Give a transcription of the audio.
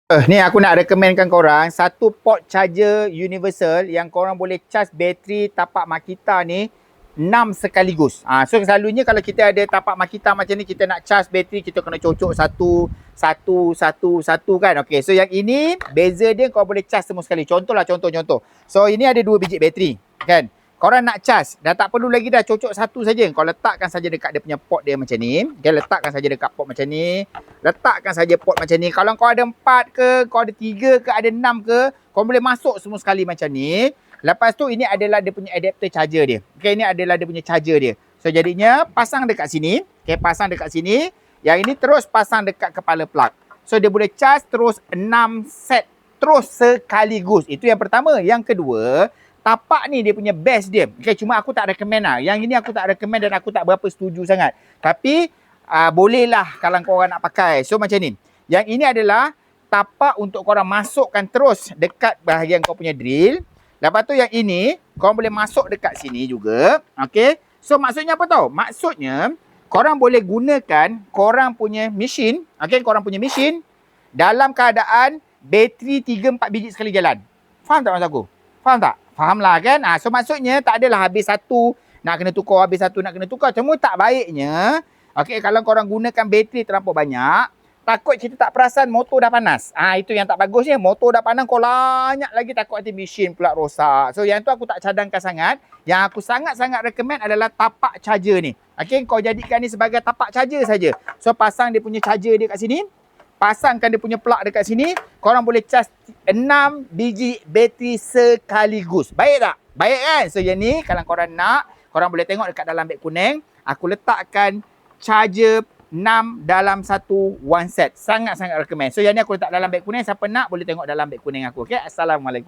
Ni aku nak recommendkan korang satu port charger universal yang korang boleh charge bateri tapak Makita ni 6 sekaligus. So selalunya kalau kita ada tapak Makita macam ni, kita nak charge bateri, kita kena cocok satu kan. Okay, so yang ini beza dia kau boleh charge semua sekali. Contoh. So ini ada 2 biji bateri kan. Korang nak charge, dah tak perlu lagi dah cocok satu saja. Kau letakkan saja dekat dia punya port dia macam ni. Okay, letakkan saja dekat port macam ni. Letakkan saja port macam ni. Kalau kau ada 4 ke, kau ada 3 ke, ada 6 ke, kau boleh masuk semua sekali macam ni. Lepas tu ini adalah dia punya adapter charger dia. Okay, ini adalah dia punya charger dia. So jadinya pasang dekat sini. Okay, pasang dekat sini. Yang ini terus pasang dekat kepala plug. So dia boleh charge terus 6 set terus sekaligus. Itu yang pertama. Yang kedua, tapak ni dia punya best dia. Okay, cuma aku tak recommend lah. Yang ini aku tak recommend dan aku tak berapa setuju sangat. Tapi bolehlah kalau korang nak pakai. So macam ni. Yang ini adalah tapak untuk korang masukkan terus dekat bahagian kau punya drill. Lepas tu yang ini korang boleh masuk dekat sini juga. Okay. So maksudnya apa tau? Maksudnya korang boleh gunakan korang punya mesin. Okay, korang punya mesin dalam keadaan bateri 3-4 biji sekali jalan. Faham tak maksud aku? Faham tak? Faham lah kan? So maksudnya tak adalah habis satu nak kena tukar, habis satu nak kena tukar. Cuma tak baiknya, okay, kalau korang gunakan bateri terlampau banyak, takut kita tak perasan motor dah panas. Itu yang tak bagusnya. Motor dah panas, kau lanyak lagi, takut nanti mesin pula rosak. So yang tu aku tak cadangkan sangat. Yang aku sangat-sangat recommend adalah tapak charger ni. Okay, kau jadikan ni sebagai tapak charger saja. So pasang dia punya charger dia kat sini. Pasangkan dia punya plug dekat sini. Korang boleh charge 6 biji bateri sekaligus. Baik tak? Baik kan? So yang ni kalau korang nak, korang boleh tengok dekat dalam beg kuning. Aku letakkan charger 6 dalam satu one set. Sangat-sangat recommend. So yang ni aku letak dalam beg kuning. Siapa nak boleh tengok dalam beg kuning aku. Okay? Assalamualaikum.